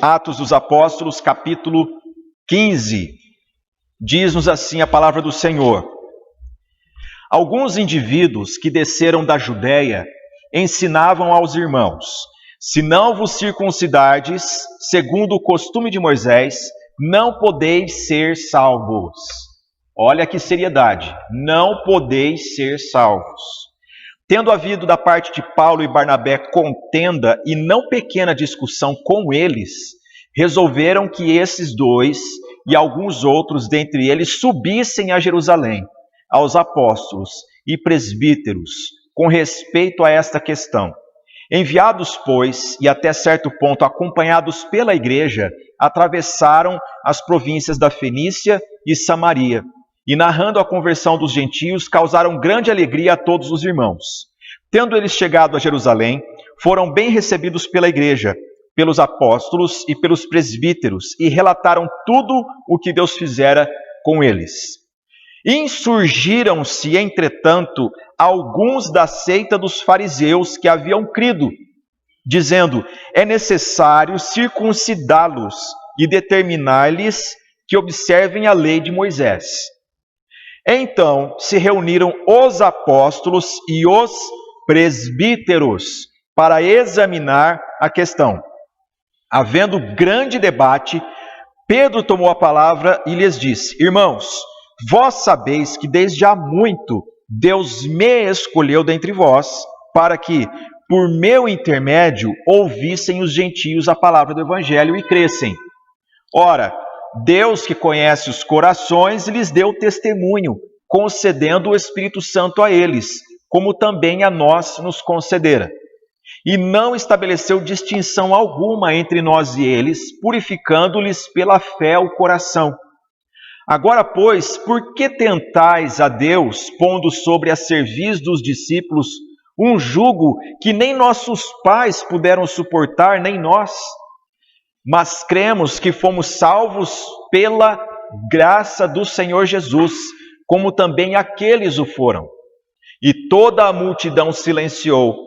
Atos dos Apóstolos, capítulo 15. Diz-nos assim a palavra do Senhor. Alguns indivíduos que desceram da Judéia ensinavam aos irmãos: se não vos circuncidardes, segundo o costume de Moisés, não podeis ser salvos. Olha que seriedade, não podeis ser salvos. Tendo havido da parte de Paulo e Barnabé contenda e não pequena discussão com eles, resolveram que esses dois e alguns outros dentre eles subissem a Jerusalém, aos apóstolos e presbíteros, com respeito a esta questão. Enviados, pois, e até certo ponto acompanhados pela igreja, atravessaram as províncias da Fenícia e Samaria, e narrando a conversão dos gentios, causaram grande alegria a todos os irmãos. Tendo eles chegado a Jerusalém, foram bem recebidos pela igreja, pelos apóstolos e pelos presbíteros, e relataram tudo o que Deus fizera com eles. Insurgiram-se, entretanto, alguns da seita dos fariseus que haviam crido, dizendo: é necessário circuncidá-los e determinar-lhes que observem a lei de Moisés. Então se reuniram os apóstolos e os presbíteros para examinar a questão. Havendo grande debate, Pedro tomou a palavra e lhes disse: irmãos, vós sabeis que desde há muito Deus me escolheu dentre vós, para que, por meu intermédio, ouvissem os gentios a palavra do evangelho e crescem. Ora, Deus que conhece os corações lhes deu testemunho, concedendo o Espírito Santo a eles, como também a nós nos concedera. E não estabeleceu distinção alguma entre nós e eles, purificando-lhes pela fé o coração. Agora, pois, por que tentais a Deus, pondo sobre a cerviz dos discípulos um jugo que nem nossos pais puderam suportar, nem nós? Mas cremos que fomos salvos pela graça do Senhor Jesus, como também aqueles o foram. E toda a multidão silenciou,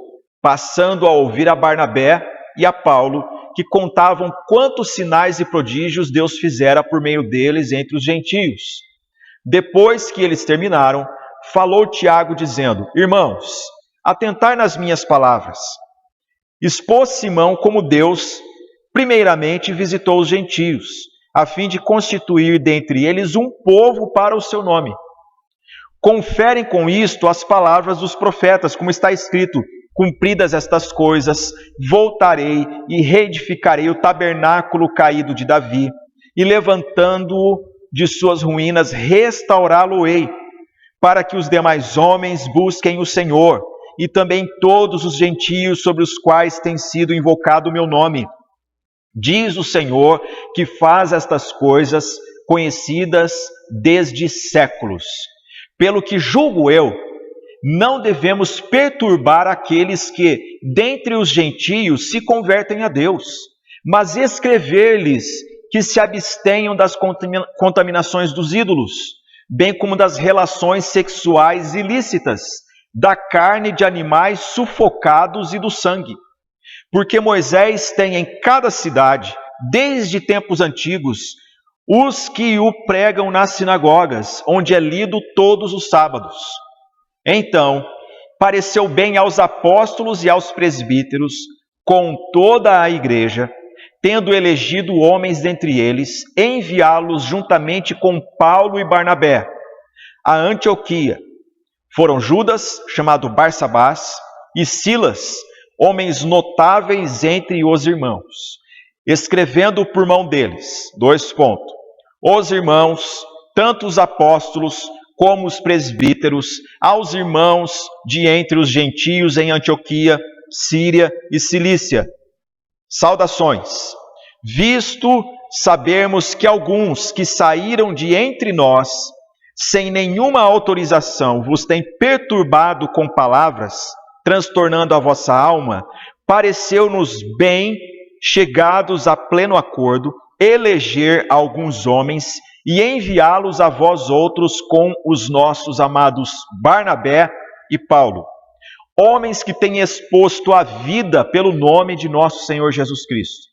passando a ouvir a Barnabé e a Paulo, que contavam quantos sinais e prodígios Deus fizera por meio deles entre os gentios. Depois que eles terminaram, falou Tiago dizendo: irmãos, atentai nas minhas palavras. Expôs Simão como Deus primeiramente visitou os gentios, a fim de constituir dentre eles um povo para o seu nome. Conferem com isto as palavras dos profetas, como está escrito: cumpridas estas coisas, voltarei e reedificarei o tabernáculo caído de Davi, e levantando-o de suas ruínas, restaurá-lo-ei, para que os demais homens busquem o Senhor, e também todos os gentios sobre os quais tem sido invocado o meu nome. Diz o Senhor, que faz estas coisas conhecidas desde séculos. Pelo que julgo eu, não devemos perturbar aqueles que, dentre os gentios, se convertem a Deus, mas escrever-lhes que se abstenham das contaminações dos ídolos, bem como das relações sexuais ilícitas, da carne de animais sufocados e do sangue. Porque Moisés tem em cada cidade, desde tempos antigos, os que o pregam nas sinagogas, onde é lido todos os sábados. Então, pareceu bem aos apóstolos e aos presbíteros, com toda a igreja, tendo elegido homens dentre eles, enviá-los juntamente com Paulo e Barnabé a Antioquia. Foram Judas, chamado Barsabás, e Silas, homens notáveis entre os irmãos, escrevendo por mão deles, os irmãos, tanto os apóstolos como os presbíteros, aos irmãos de entre os gentios em Antioquia, Síria e Cilícia. Saudações. Visto sabermos que alguns que saíram de entre nós, sem nenhuma autorização, vos têm perturbado com palavras, transtornando a vossa alma, pareceu-nos bem, chegados a pleno acordo, eleger alguns homens e enviá-los a vós outros com os nossos amados Barnabé e Paulo, homens que têm exposto a vida pelo nome de nosso Senhor Jesus Cristo.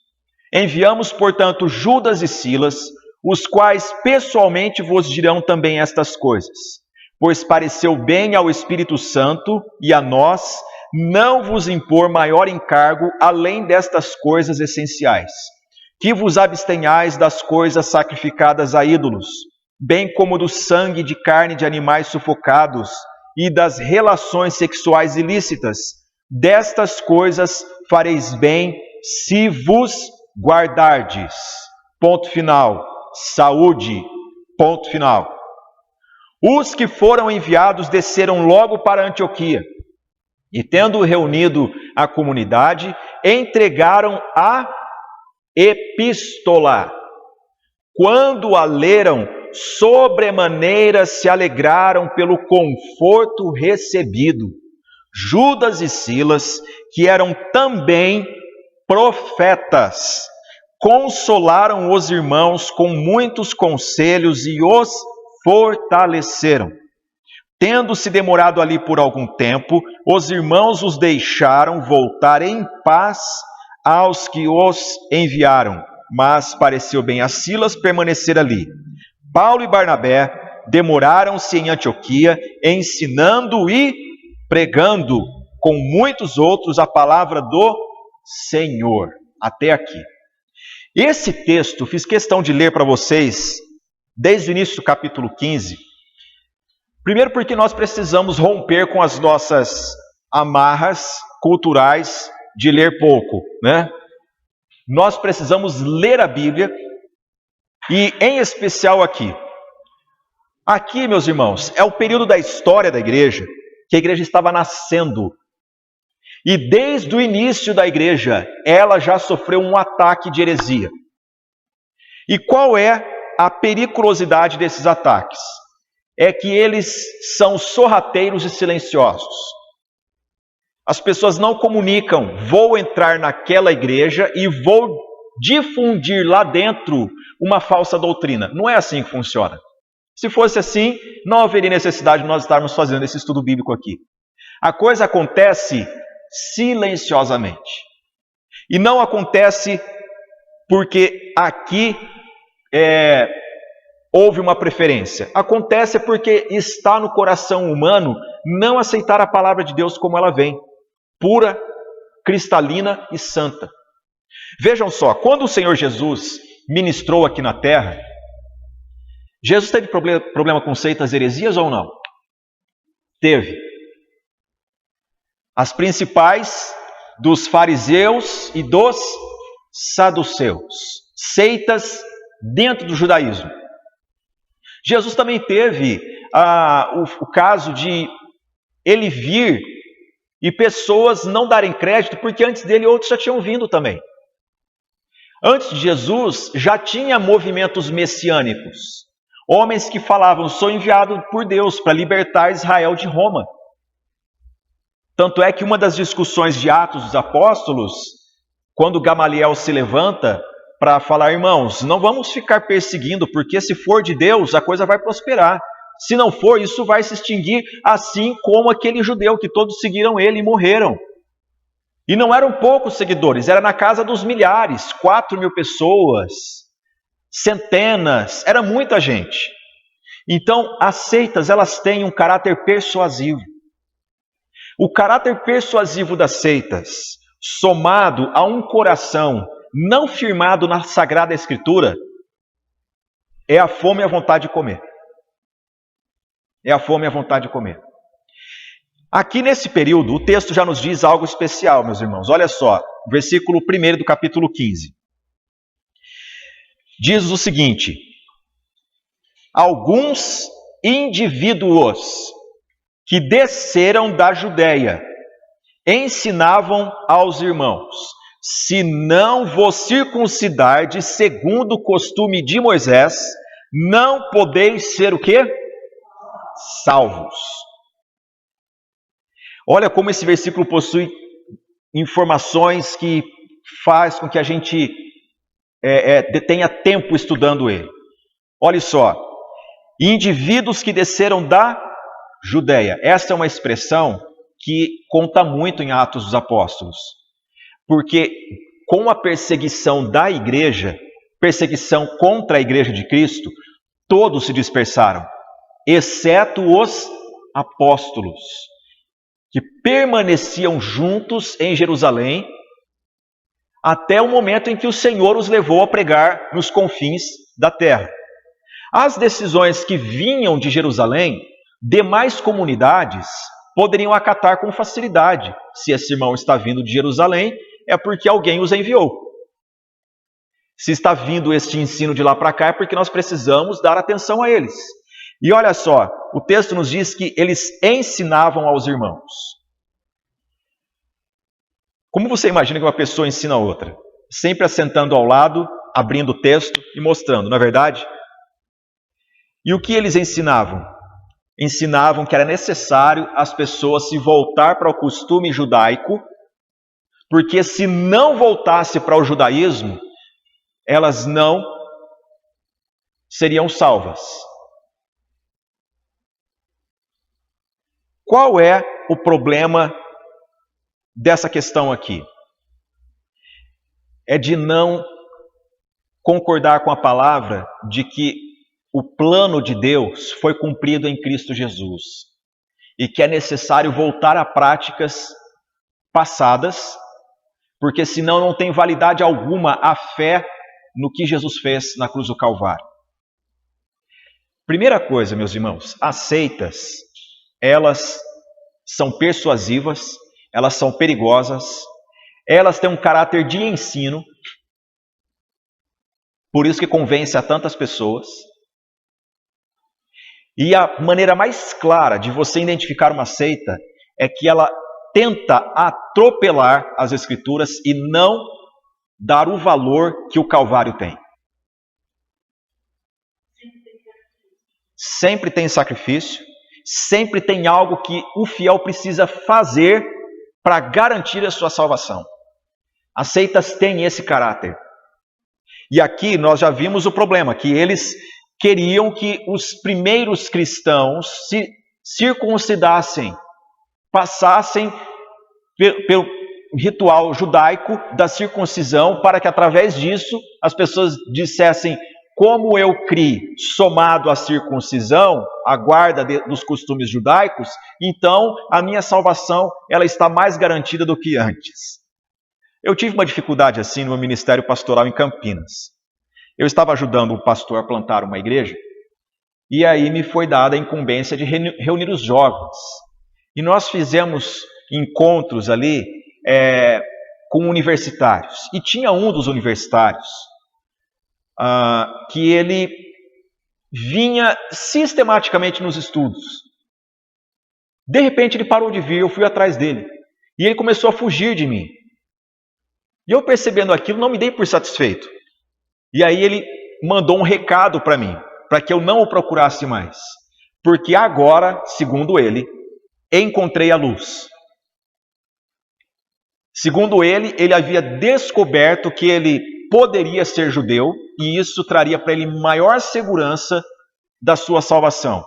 Enviamos, portanto, Judas e Silas, os quais pessoalmente vos dirão também estas coisas, pois pareceu bem ao Espírito Santo e a nós não vos impor maior encargo além destas coisas essenciais, que vos abstenhais das coisas sacrificadas a ídolos, bem como do sangue de carne de animais sufocados e das relações sexuais ilícitas. Destas coisas fareis bem se vos guardardes. Ponto final. Saúde. Ponto final. Os que foram enviados desceram logo para Antioquia e, tendo reunido a comunidade, entregaram a epístola. Quando a leram, sobremaneira se alegraram pelo conforto recebido. Judas e Silas, que eram também profetas, consolaram os irmãos com muitos conselhos e os fortaleceram. Tendo-se demorado ali por algum tempo, os irmãos os deixaram voltar em paz aos que os enviaram, mas pareceu bem a Silas permanecer ali. Paulo e Barnabé demoraram-se em Antioquia, ensinando e pregando com muitos outros a palavra do Senhor. Até aqui. Esse texto fiz questão de ler para vocês desde o início do capítulo 15. Primeiro porque nós precisamos romper com as nossas amarras culturais de ler pouco, né? Nós precisamos ler a Bíblia e, em especial aqui. Aqui, meus irmãos, é o período da história da igreja, que a igreja estava nascendo. E desde o início da igreja, ela já sofreu um ataque de heresia. E qual é a periculosidade desses ataques? É que eles são sorrateiros e silenciosos. As pessoas não comunicam, vou entrar naquela igreja e vou difundir lá dentro uma falsa doutrina. Não é assim que funciona. Se fosse assim, não haveria necessidade de nós estarmos fazendo esse estudo bíblico aqui. A coisa acontece silenciosamente. E não acontece porque aqui houve uma preferência. Acontece porque está no coração humano não aceitar a palavra de Deus como ela vem, pura, cristalina e santa. Vejam só, quando o Senhor Jesus ministrou aqui na terra, Jesus teve problema com seitas heresias ou não? Teve. As principais dos fariseus e dos saduceus, seitas dentro do judaísmo. Jesus também teve o caso de ele vir e pessoas não darem crédito, porque antes dele outros já tinham vindo também. Antes de Jesus já tinha movimentos messiânicos, homens que falavam, sou enviado por Deus para libertar Israel de Roma. Tanto é que uma das discussões de Atos dos Apóstolos, quando Gamaliel se levanta para falar, irmãos, não vamos ficar perseguindo, porque se for de Deus, a coisa vai prosperar. Se não for, isso vai se extinguir, assim como aquele judeu que todos seguiram ele e morreram. E não eram poucos seguidores, era na casa dos milhares, 4.000 pessoas, centenas, era muita gente. Então, as seitas, elas têm um caráter persuasivo. O caráter persuasivo das seitas, somado a um coração não firmado na Sagrada Escritura, é a fome e a vontade de comer. É a fome e a vontade de comer. Aqui nesse período, o texto já nos diz algo especial, meus irmãos. Olha só, versículo 1 do capítulo 15. Diz o seguinte: alguns indivíduos que desceram da Judéia ensinavam aos irmãos, se não vos circuncidardes segundo o costume de Moisés, não podeis ser o quê? Salvos. Olha como esse versículo possui informações que faz com que a gente tenha tempo estudando ele. Olha só, indivíduos que desceram da Judéia. Essa é uma expressão que conta muito em Atos dos Apóstolos, porque com a perseguição da igreja, perseguição contra a igreja de Cristo, todos se dispersaram, exceto os apóstolos, que permaneciam juntos em Jerusalém até o momento em que o Senhor os levou a pregar nos confins da terra. As decisões que vinham de Jerusalém, demais comunidades poderiam acatar com facilidade. Se esse irmão está vindo de Jerusalém, é porque alguém os enviou. Se está vindo este ensino de lá para cá, é porque nós precisamos dar atenção a eles. E olha só, o texto nos diz que eles ensinavam aos irmãos. Como você imagina que uma pessoa ensina a outra? Sempre assentando ao lado, abrindo o texto e mostrando, não é verdade? E o que eles ensinavam? Ensinavam que era necessário as pessoas se voltar para o costume judaico, porque se não voltasse para o judaísmo, elas não seriam salvas. Qual é o problema dessa questão aqui? É de não concordar com a palavra de que o plano de Deus foi cumprido em Cristo Jesus e que é necessário voltar a práticas passadas, porque senão não tem validade alguma a fé no que Jesus fez na cruz do Calvário. Primeira coisa, meus irmãos, as seitas, elas são persuasivas, elas são perigosas, elas têm um caráter de ensino, por isso que convence a tantas pessoas. E a maneira mais clara de você identificar uma seita é que ela tenta atropelar as Escrituras e não dar o valor que o Calvário tem. Sempre tem sacrifício, sempre tem algo que o fiel precisa fazer para garantir a sua salvação. As seitas têm esse caráter. E aqui nós já vimos o problema, que eles queriam que os primeiros cristãos se circuncidassem, passassem pelo ritual judaico da circuncisão, para que através disso as pessoas dissessem: como eu criei somado à circuncisão, a guarda dos costumes judaicos, então a minha salvação ela está mais garantida do que antes. Eu tive uma dificuldade assim no meu ministério pastoral em Campinas. Eu estava ajudando um pastor a plantar uma igreja, e aí me foi dada a incumbência de reunir os jovens. E nós fizemos encontros ali com universitários. E tinha um dos universitários que ele vinha sistematicamente nos estudos. De repente ele parou de vir, eu fui atrás dele. E ele começou a fugir de mim. E eu, percebendo aquilo, não me dei por satisfeito. E aí ele mandou um recado para mim, para que eu não o procurasse mais. Porque agora, segundo ele, encontrei a luz. Segundo ele, ele havia descoberto que ele poderia ser judeu, e isso traria para ele maior segurança da sua salvação.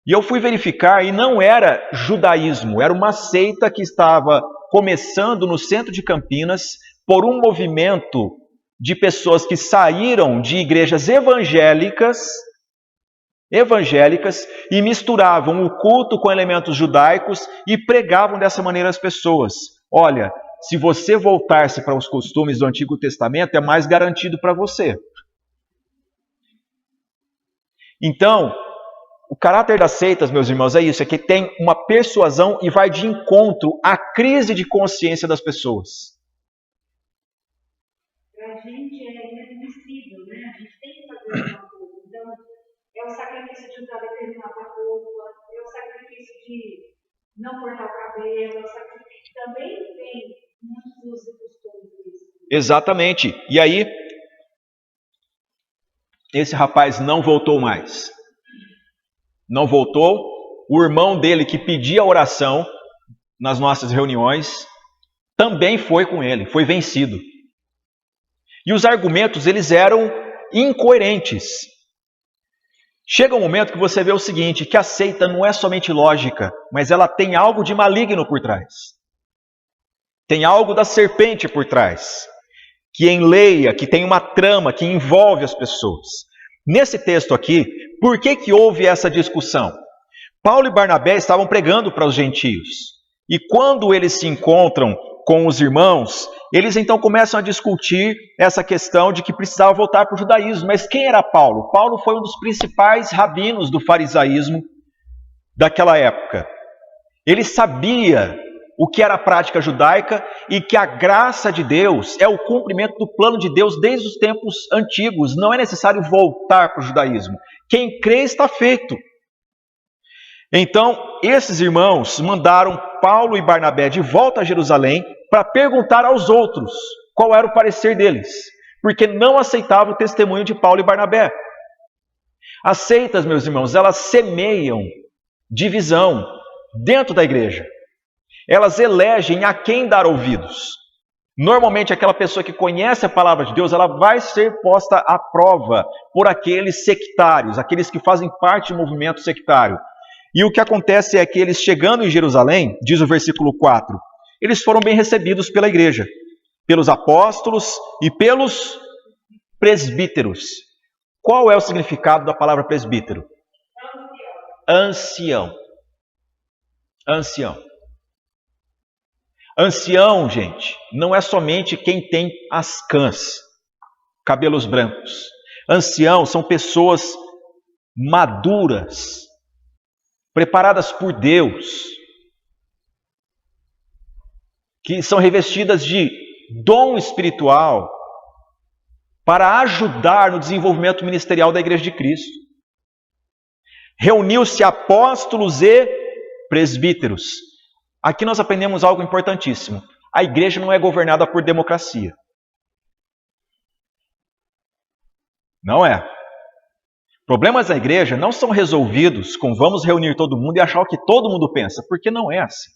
E eu fui verificar, e não era judaísmo, era uma seita que estava começando no centro de Campinas por um movimento de pessoas que saíram de igrejas evangélicas e misturavam o culto com elementos judaicos e pregavam dessa maneira às pessoas. Olha, se você voltar-se para os costumes do Antigo Testamento, é mais garantido para você. Então, o caráter das seitas, meus irmãos, é isso, é que tem uma persuasão e vai de encontro à crise de consciência das pessoas. Para a gente é inadmissível, né? A gente tem que fazer alguma coisa. Então, é o sacrifício de usar determinada roupa, é o sacrifício de não cortar o cabelo, é o sacrifício que também tem muitos costumes. Exatamente. E aí, esse rapaz não voltou mais. Não voltou. O irmão dele, que pedia oração nas nossas reuniões, também foi com ele, foi vencido. E os argumentos, eles eram incoerentes. Chega um momento que você vê o seguinte, que a seita não é somente lógica, mas ela tem algo de maligno por trás. Tem algo da serpente por trás. que enleia, que tem uma trama, que envolve as pessoas. Nesse texto aqui, por que houve essa discussão? Paulo e Barnabé estavam pregando para os gentios. E quando eles se encontram com os irmãos, eles então começam a discutir essa questão de que precisava voltar para o judaísmo. Mas quem era Paulo? Paulo foi um dos principais rabinos do farisaísmo daquela época. Ele sabia o que era a prática judaica e que a graça de Deus é o cumprimento do plano de Deus desde os tempos antigos. Não é necessário voltar para o judaísmo. Quem crê está feito. Então, esses irmãos mandaram Paulo e Barnabé de volta a Jerusalém para perguntar aos outros qual era o parecer deles, porque não aceitavam o testemunho de Paulo e Barnabé. As seitas, meus irmãos, elas semeiam divisão dentro da igreja. Elas elegem a quem dar ouvidos. Normalmente, aquela pessoa que conhece a palavra de Deus, ela vai ser posta à prova por aqueles sectários, aqueles que fazem parte do movimento sectário. E o que acontece é que eles chegando em Jerusalém, diz o versículo 4, eles foram bem recebidos pela igreja, pelos apóstolos e pelos presbíteros. Qual é o significado da palavra presbítero? Ancião. Ancião. Ancião, gente, não é somente quem tem as cãs, cabelos brancos. Ancião são pessoas maduras, preparadas por Deus, que são revestidas de dom espiritual para ajudar no desenvolvimento ministerial da Igreja de Cristo. Reuniu-se apóstolos e presbíteros. Aqui nós aprendemos algo importantíssimo. A igreja não é governada por democracia. Não é. Problemas da igreja não são resolvidos com vamos reunir todo mundo e achar o que todo mundo pensa, porque não é assim.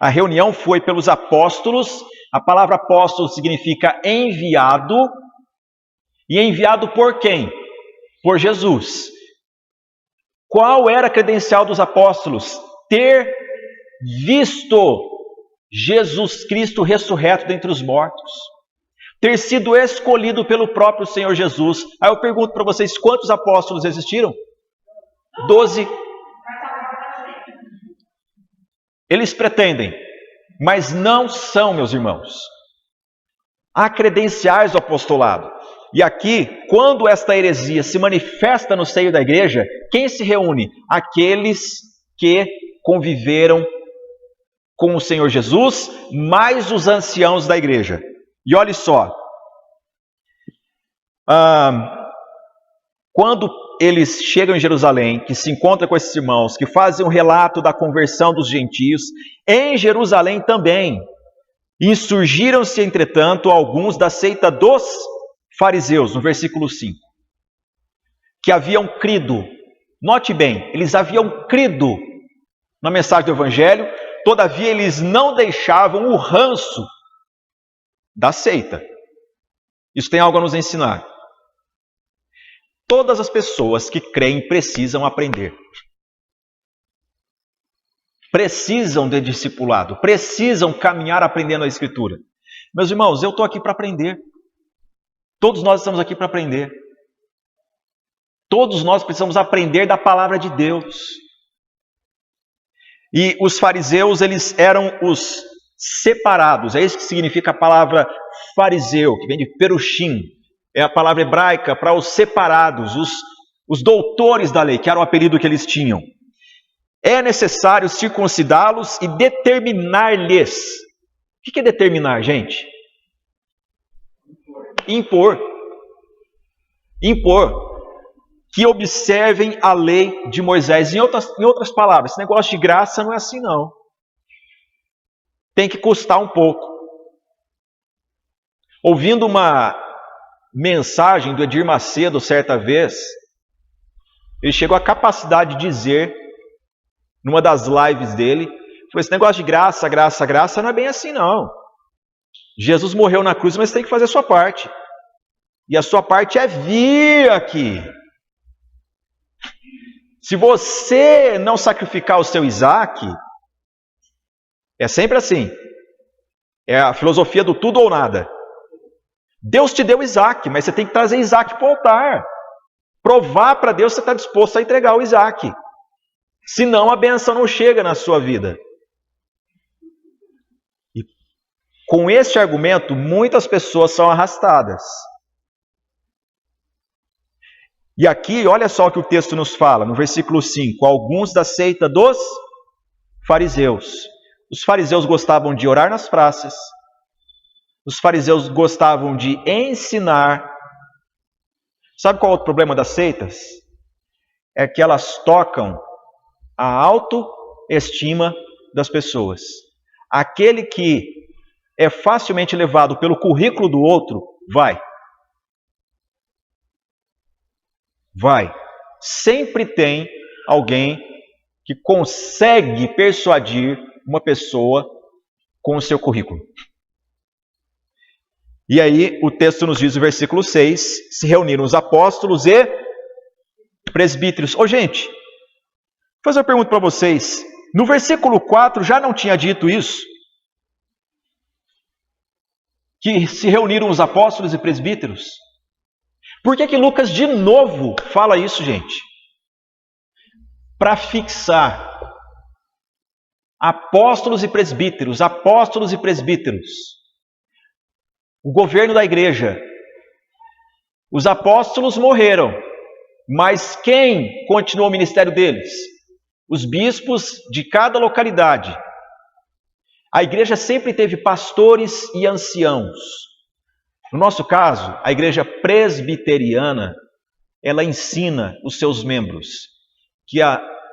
A reunião foi pelos apóstolos. A palavra apóstolo significa enviado. E enviado por quem? Por Jesus. Qual era a credencial dos apóstolos? Ter visto Jesus Cristo ressurreto dentre os mortos. Ter sido escolhido pelo próprio Senhor Jesus. Aí eu pergunto para vocês, quantos apóstolos existiram? 12. Eles pretendem, mas não são, meus irmãos. Há credenciais do apostolado. E aqui, quando esta heresia se manifesta no seio da igreja, quem se reúne? Aqueles que conviveram com o Senhor Jesus, mais os anciãos da igreja. E olhe só, quando eles chegam em Jerusalém, que se encontram com esses irmãos, que fazem um relato da conversão dos gentios, em Jerusalém também insurgiram-se, entretanto, alguns da seita dos fariseus, no versículo 5, que haviam crido. Note bem, eles haviam crido na mensagem do Evangelho, todavia eles não deixavam o ranço da seita. Isso tem algo a nos ensinar. Todas as pessoas que creem precisam aprender. Precisam de discipulado, precisam caminhar aprendendo a Escritura. Meus irmãos, eu estou aqui para aprender. Todos nós estamos aqui para aprender. Todos nós precisamos aprender da palavra de Deus. E os fariseus, eles eram os separados. É isso que significa a palavra fariseu, que vem de perushim. É a palavra hebraica para os separados, os doutores da lei, que era o apelido que eles tinham. É necessário circuncidá-los e determinar-lhes. O que é determinar, gente? Impor. Impor. Que observem a lei de Moisés. Em outras palavras, esse negócio de graça não é assim não. Tem que custar um pouco. Ouvindo uma mensagem do Edir Macedo certa vez, ele chegou à capacidade de dizer, numa das lives dele, esse negócio de graça, graça, graça não é bem assim não. Jesus morreu na cruz, mas tem que fazer a sua parte. E a sua parte é vir aqui. Se você não sacrificar o seu Isaac, é sempre assim. É a filosofia do tudo ou nada. Deus te deu Isaac, mas você tem que trazer Isaac para o altar. Provar para Deus que você está disposto a entregar o Isaac. Senão a bênção não chega na sua vida. E com este argumento, muitas pessoas são arrastadas. E aqui, olha só o que o texto nos fala, no versículo 5. Alguns da seita dos fariseus. Os fariseus gostavam de orar nas praças. Os fariseus gostavam de ensinar. Sabe qual é o problema das seitas? É que elas tocam a autoestima das pessoas. Aquele que é facilmente levado pelo currículo do outro, vai. Sempre tem alguém que consegue persuadir uma pessoa com o seu currículo. E aí o texto nos diz no versículo 6, se reuniram os apóstolos e presbíteros. Gente, vou fazer uma pergunta para vocês. No versículo 4 já não tinha dito isso? Que se reuniram os apóstolos e presbíteros? Por que Lucas de novo fala isso, gente? Para fixar apóstolos e presbíteros, apóstolos e presbíteros. O governo da igreja. Os apóstolos morreram, mas quem continuou o ministério deles? Os bispos de cada localidade. A igreja sempre teve pastores e anciãos. No nosso caso, a igreja presbiteriana, ela ensina os seus membros que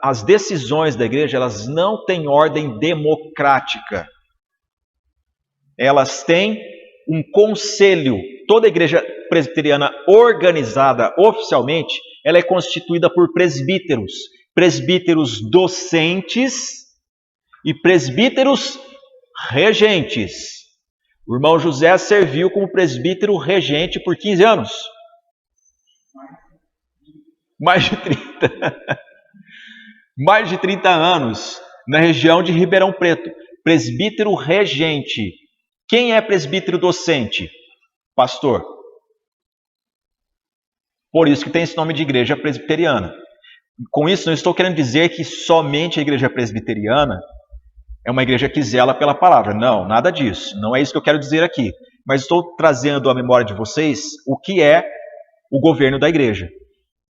as decisões da igreja, elas não têm ordem democrática. Elas têm um conselho. Toda a igreja presbiteriana organizada oficialmente, ela é constituída por presbíteros. Presbíteros docentes e presbíteros regentes. O irmão José serviu como presbítero regente por 15 anos. Mais de 30. Mais de 30 anos na região de Ribeirão Preto. Presbítero regente. Quem é presbítero docente? Pastor. Por isso que tem esse nome de igreja presbiteriana. Com isso, não estou querendo dizer que somente a igreja presbiteriana é uma igreja que zela pela palavra. Não, nada disso. Não é isso que eu quero dizer aqui. Mas estou trazendo à memória de vocês o que é o governo da igreja.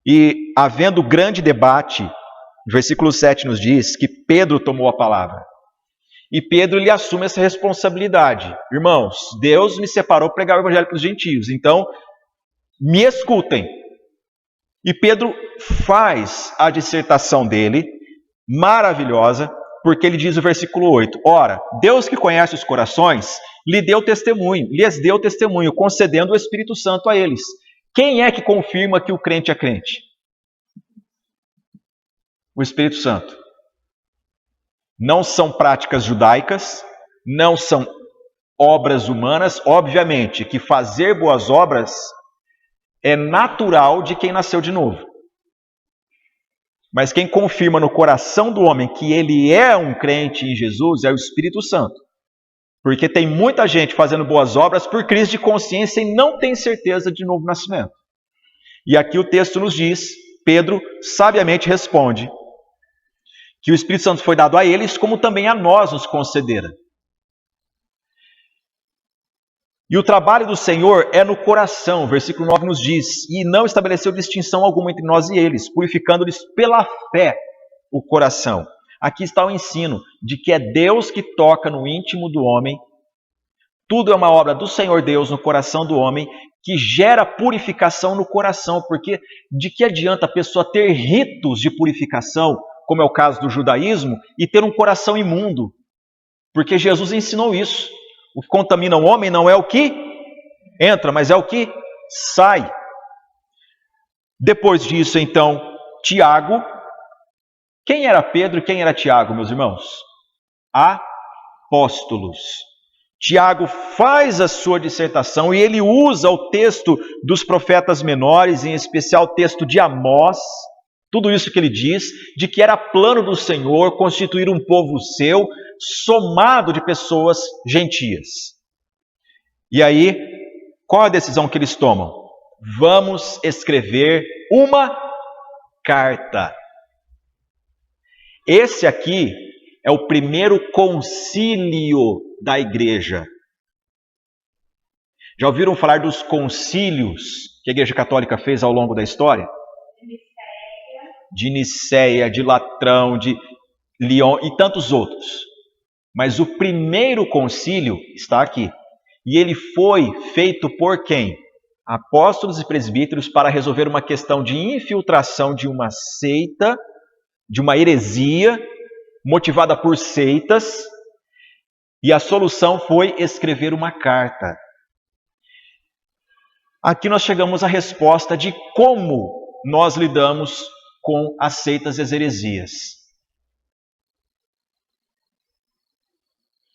E havendo grande debate, o versículo 7 nos diz que Pedro tomou a palavra. E Pedro lhe assume essa responsabilidade. Irmãos, Deus me separou para pregar o evangelho para os gentios. Então, me escutem. E Pedro faz a dissertação dele, maravilhosa, porque ele diz no versículo 8, ora, Deus que conhece os corações, lhes deu testemunho, concedendo o Espírito Santo a eles. Quem é que confirma que o crente é crente? O Espírito Santo. Não são práticas judaicas, não são obras humanas. Obviamente que fazer boas obras é natural de quem nasceu de novo. Mas quem confirma no coração do homem que ele é um crente em Jesus é o Espírito Santo. Porque tem muita gente fazendo boas obras por crise de consciência e não tem certeza de novo nascimento. E aqui o texto nos diz, Pedro sabiamente responde, que o Espírito Santo foi dado a eles, como também a nós nos concedera. E o trabalho do Senhor é no coração, o versículo 9 nos diz, e não estabeleceu distinção alguma entre nós e eles, purificando-lhes pela fé o coração. Aqui está o ensino de que é Deus que toca no íntimo do homem. Tudo é uma obra do Senhor Deus no coração do homem, que gera purificação no coração, porque de que adianta a pessoa ter ritos de purificação, como é o caso do judaísmo, e ter um coração imundo? Porque Jesus ensinou isso. O que contamina o homem não é o que entra, mas é o que sai. Depois disso, então, Tiago. Quem era Pedro e quem era Tiago, meus irmãos? Apóstolos. Tiago faz a sua dissertação e ele usa o texto dos profetas menores, em especial o texto de Amós, tudo isso que ele diz, de que era plano do Senhor constituir um povo seu, somado de pessoas gentias. E aí, Qual a decisão que eles tomam? Vamos escrever uma carta. Esse aqui é o primeiro concílio da igreja. Já ouviram falar dos concílios que a Igreja Católica fez ao longo da história? De Nicéia, de Latrão, de Lyon e tantos outros. Mas o primeiro concílio está aqui. E ele foi feito por quem? Apóstolos e presbíteros, para resolver uma questão de infiltração de uma seita, de uma heresia, motivada por seitas. E a solução foi escrever uma carta. Aqui nós chegamos à resposta de como nós lidamos com as seitas e as heresias.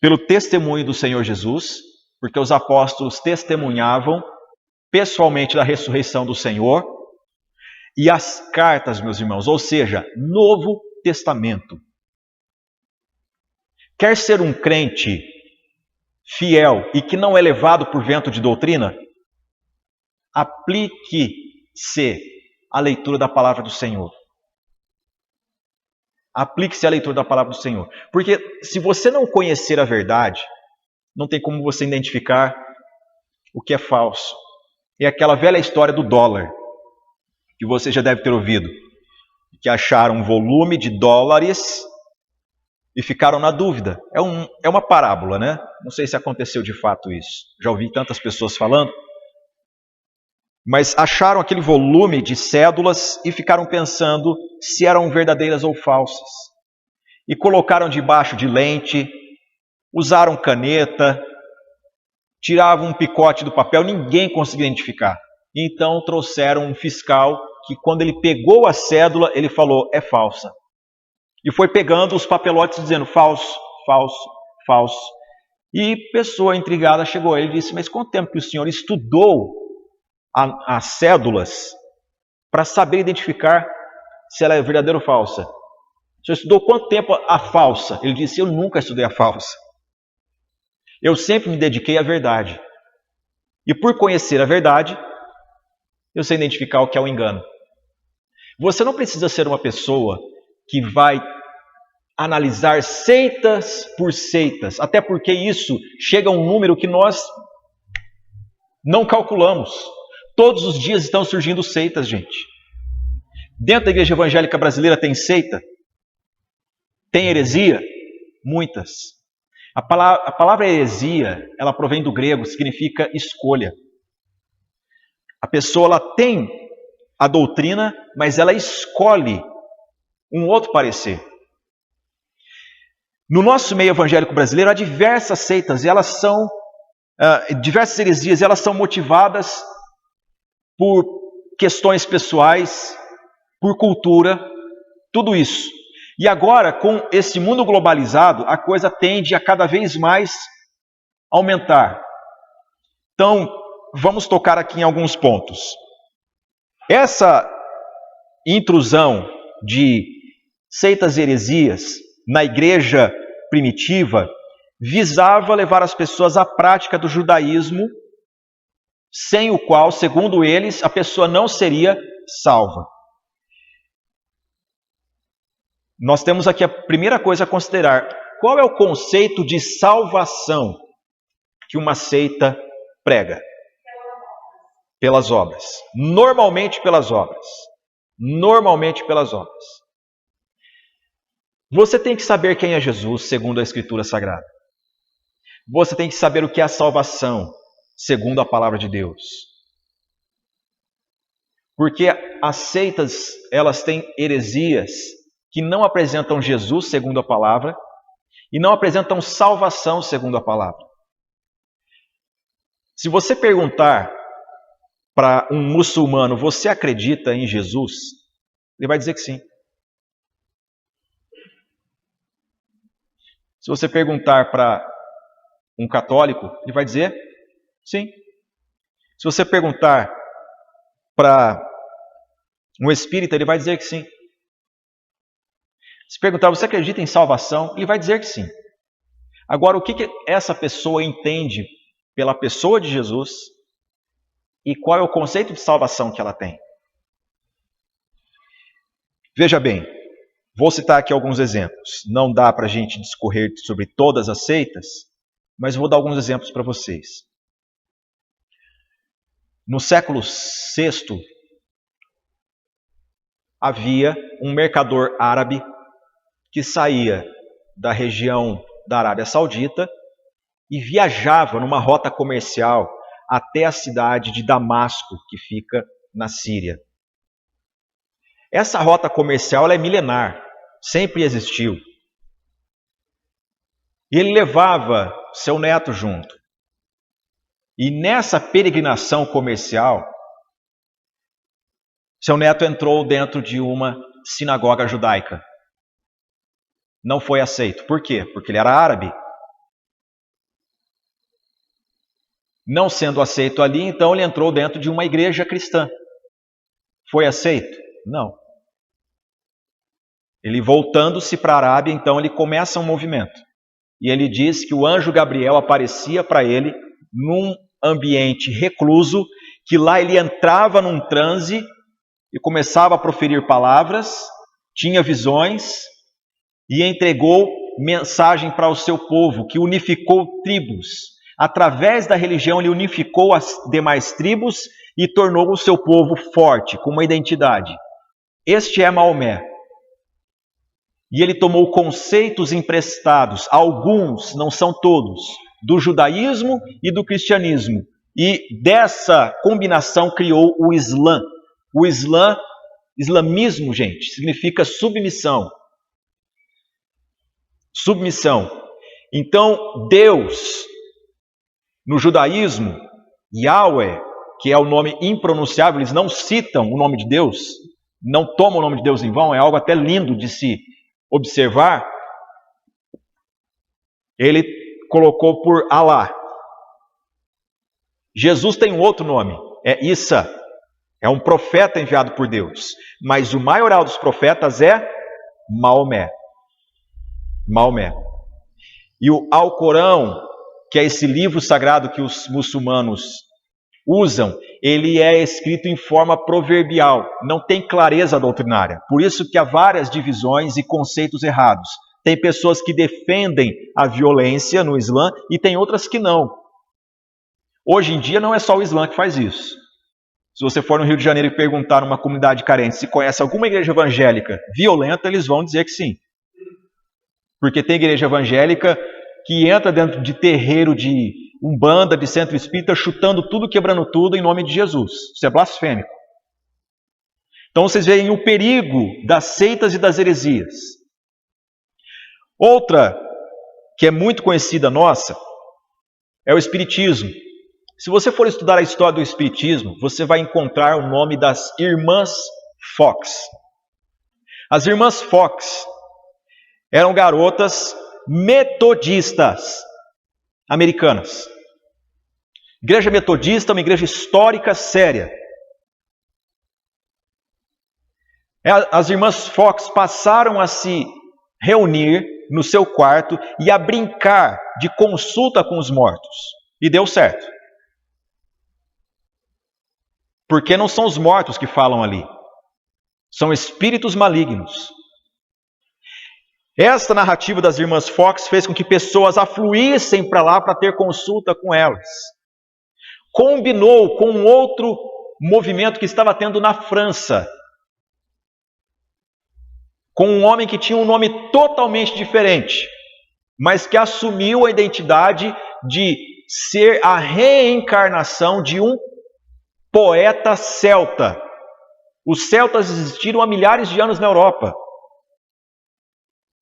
Pelo testemunho do Senhor Jesus, porque os apóstolos testemunhavam pessoalmente da ressurreição do Senhor, e as cartas, meus irmãos, ou seja, Novo Testamento. Quer ser um crente fiel e que não é levado por vento de doutrina? Aplique-se à leitura da palavra do Senhor. Aplique-se à leitura da palavra do Senhor. Porque se você não conhecer a verdade, não tem como você identificar o que é falso. É aquela velha história do dólar, que você já deve ter ouvido. Que acharam um volume de dólares e ficaram na dúvida. É uma parábola, né? Não sei se aconteceu de fato isso. Já ouvi tantas pessoas falando. Mas acharam aquele volume de cédulas e ficaram pensando se eram verdadeiras ou falsas. E colocaram debaixo de lente, usaram caneta, tiravam um picote do papel, ninguém conseguia identificar. Então trouxeram um fiscal que, quando ele pegou a cédula, ele falou, é falsa. E foi pegando os papelotes dizendo, falso, falso, falso. E pessoa intrigada chegou a ele e disse, mas quanto tempo que o senhor estudou as cédulas para saber identificar se ela é verdadeira ou falsa? O senhor estudou quanto tempo a falsa? Ele disse, eu nunca estudei a falsa. Eu sempre me dediquei à verdade. E por conhecer a verdade, eu sei identificar o que é o engano. Você não precisa ser uma pessoa que vai analisar seitas por seitas, até porque isso chega a um número que nós não calculamos. Todos os dias estão surgindo seitas, gente. Dentro da igreja evangélica brasileira tem seita? Tem heresia? Muitas. A palavra heresia, ela provém do grego, significa escolha. A pessoa ela tem a doutrina, mas ela escolhe um outro parecer. No nosso meio evangélico brasileiro há diversas seitas, e elas são diversas heresias, e elas são motivadas por questões pessoais, por cultura, tudo isso. E agora, com esse mundo globalizado, a coisa tende a cada vez mais aumentar. Então, vamos tocar aqui em alguns pontos. Essa intrusão de seitas e heresias na igreja primitiva visava levar as pessoas à prática do judaísmo, sem o qual, segundo eles, a pessoa não seria salva. Nós temos aqui a primeira coisa a considerar. Qual é o conceito de salvação que uma seita prega? Pelas obras. Normalmente pelas obras. Normalmente pelas obras. Você tem que saber quem é Jesus, segundo a Escritura Sagrada. Você tem que saber o que é a salvação, segundo a palavra de Deus. Porque as seitas, elas têm heresias que não apresentam Jesus, segundo a palavra, e não apresentam salvação, segundo a palavra. Se você perguntar para um muçulmano, você acredita em Jesus? Ele vai dizer que sim. Se você perguntar para um católico, ele vai dizer sim. Se você perguntar para um espírita, ele vai dizer que sim. Se perguntar, você acredita em salvação? Ele vai dizer que sim. Agora, o que essa pessoa entende pela pessoa de Jesus E qual é o conceito de salvação que ela tem? Veja bem, vou citar aqui alguns exemplos. Não dá para a gente discorrer sobre todas as seitas, mas vou dar alguns exemplos para vocês. No século VI, havia um mercador árabe que saía da região da Arábia Saudita e viajava numa rota comercial até a cidade de Damasco, que fica na Síria. Essa rota comercial ela é milenar, sempre existiu. E ele levava seu neto junto. E nessa peregrinação comercial, seu neto entrou dentro de uma sinagoga judaica. Não foi aceito. Por quê? Porque ele era árabe. Não sendo aceito ali, então ele entrou dentro de uma igreja cristã. Foi aceito? Não. Ele voltando-se para a Arábia, então ele começa um movimento. E ele diz que o anjo Gabriel aparecia para ele num ambiente recluso, que lá ele entrava num transe e começava a proferir palavras, tinha visões e entregou mensagem para o seu povo, que unificou tribos. Através da religião ele unificou as demais tribos e tornou o seu povo forte, com uma identidade. Este é Maomé. E ele tomou conceitos emprestados, alguns, não são todos, do judaísmo e do cristianismo. E dessa combinação criou o Islã. O islamismo, gente, significa submissão. Submissão. Então, Deus, no judaísmo, Yahweh, que é o nome impronunciável, eles não citam o nome de Deus, não tomam o nome de Deus em vão, é algo até lindo de se observar. Ele colocou por Alá. Jesus tem um outro nome, é Isa, é um profeta enviado por Deus, mas o maioral dos profetas é Maomé. Maomé. E o Alcorão, que é esse livro sagrado que os muçulmanos usam, ele é escrito em forma proverbial, não tem clareza doutrinária. Por isso que há várias divisões e conceitos errados. Tem pessoas que defendem a violência no Islã e tem outras que não. Hoje em dia não é só o Islã que faz isso. Se você for no Rio de Janeiro e perguntar numa comunidade carente se conhece alguma igreja evangélica violenta, eles vão dizer que sim. Porque tem igreja evangélica que entra dentro de terreiro de umbanda, de centro espírita, chutando tudo, quebrando tudo em nome de Jesus. Isso é blasfêmico. Então vocês veem o perigo das seitas e das heresias. Outra, que é muito conhecida nossa, é o espiritismo. Se você for estudar a história do espiritismo, você vai encontrar o nome das Irmãs Fox. As Irmãs Fox eram garotas metodistas americanas. Igreja metodista é uma igreja histórica séria. As Irmãs Fox passaram a se reunir no seu quarto e a brincar de consulta com os mortos. E deu certo. Porque não são os mortos que falam ali. São espíritos malignos. Esta narrativa das Irmãs Fox fez com que pessoas afluíssem para lá para ter consulta com elas. Combinou com um outro movimento que estava tendo na França, com um homem que tinha um nome totalmente diferente, mas que assumiu a identidade de ser a reencarnação de um poeta celta. Os celtas existiram há milhares de anos na Europa.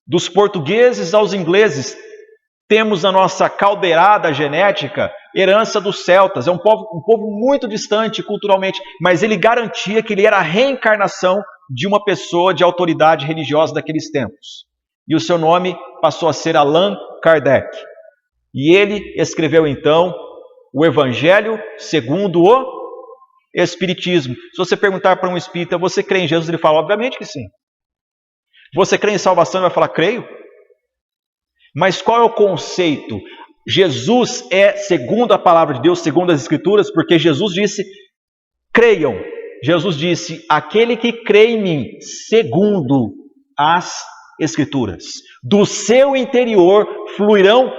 Dos portugueses aos ingleses, temos a nossa caldeirada genética, herança dos celtas. É um povo muito distante culturalmente, mas ele garantia que ele era a reencarnação de uma pessoa de autoridade religiosa daqueles tempos. E o seu nome passou a ser Allan Kardec. E ele escreveu então o Evangelho segundo o Espiritismo. Se você perguntar para um espírita, você crê em Jesus? Ele fala, obviamente que sim. Você crê em salvação? Ele vai falar, creio. Mas qual é o conceito? Jesus é segundo a palavra de Deus, segundo as Escrituras, porque Jesus disse creiam. Jesus disse: aquele que crê em mim, segundo as Escrituras, do seu interior fluirão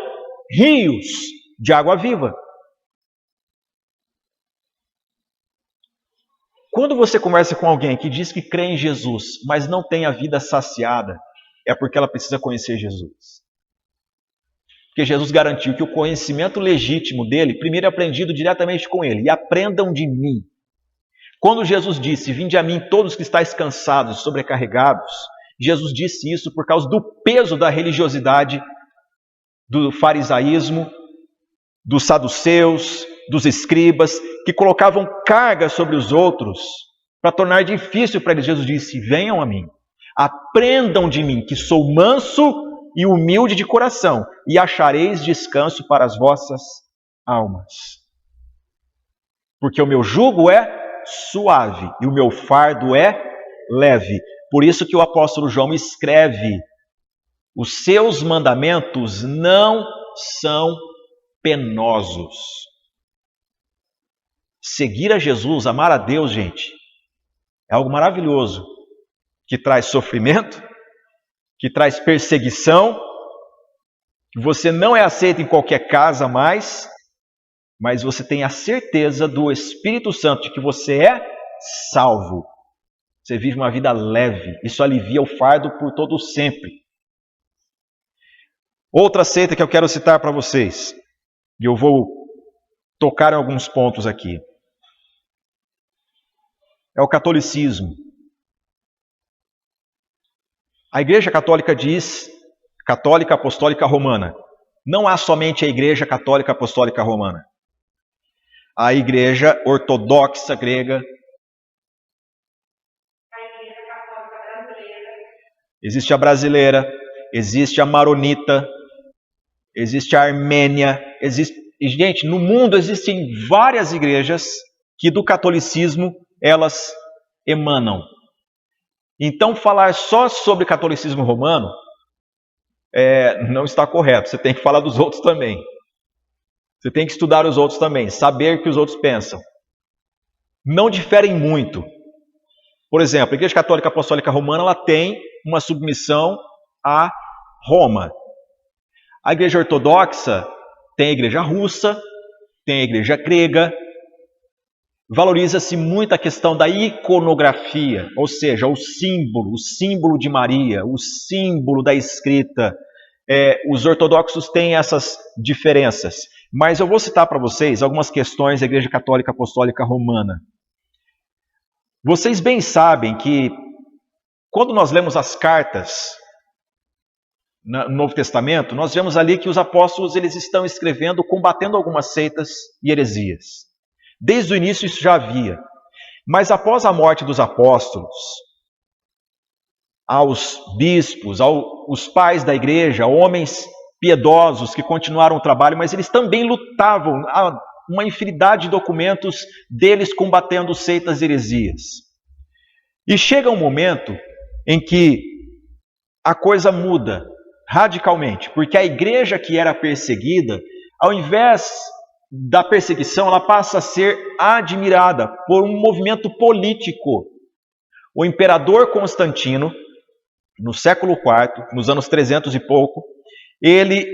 rios de água viva. Quando você conversa com alguém que diz que crê em Jesus, mas não tem a vida saciada, é porque ela precisa conhecer Jesus. Porque Jesus garantiu que o conhecimento legítimo dele, primeiro é aprendido diretamente com ele. E aprendam de mim. Quando Jesus disse: vinde a mim todos que estáis cansados e sobrecarregados, Jesus disse isso por causa do peso da religiosidade, do farisaísmo, dos saduceus, dos escribas, que colocavam carga sobre os outros para tornar difícil para eles. Jesus disse: venham a mim, aprendam de mim, que sou manso e humilde de coração, e achareis descanso para as vossas almas. Porque o meu jugo é suave e o meu fardo é leve. Por isso que o apóstolo João escreve: os seus mandamentos não são penosos. Seguir a Jesus, amar a Deus, gente, é algo maravilhoso, que traz sofrimento, que traz perseguição, que você não é aceito em qualquer casa mais, mas você tem a certeza do Espírito Santo de que você é salvo. Você vive uma vida leve, isso alivia o fardo por todo sempre. Outra seita que eu quero citar para vocês, e eu vou tocar em alguns pontos aqui, é o catolicismo. A Igreja Católica diz, Católica Apostólica Romana, não há somente a Igreja Católica Apostólica Romana. A Igreja Ortodoxa Grega, existe a brasileira, existe a maronita, existe a armênia, e, gente, no mundo existem várias igrejas que do catolicismo elas emanam. Então, falar só sobre catolicismo romano não está correto. Você tem que falar dos outros também. Você tem que estudar os outros também, saber o que os outros pensam. Não diferem muito. Por exemplo, a Igreja Católica Apostólica Romana ela tem uma submissão a Roma. A Igreja Ortodoxa tem a Igreja Russa, tem a Igreja Grega. Valoriza-se muito a questão da iconografia, ou seja, o símbolo de Maria, o símbolo da escrita. Os ortodoxos têm essas diferenças. Mas eu vou citar para vocês algumas questões da Igreja Católica Apostólica Romana. Vocês bem sabem que quando nós lemos as cartas no Novo Testamento, nós vemos ali que os apóstolos eles estão escrevendo, combatendo algumas seitas e heresias. Desde o início isso já havia. Mas após a morte dos apóstolos, aos bispos, aos pais da igreja, homens piedosos que continuaram o trabalho, mas eles também lutavam, há uma infinidade de documentos deles combatendo seitas e heresias. E chega um momento em que a coisa muda radicalmente, porque a igreja que era perseguida, ao invés da perseguição, ela passa a ser admirada por um movimento político. O imperador Constantino, no século IV, nos anos 300 e pouco, ele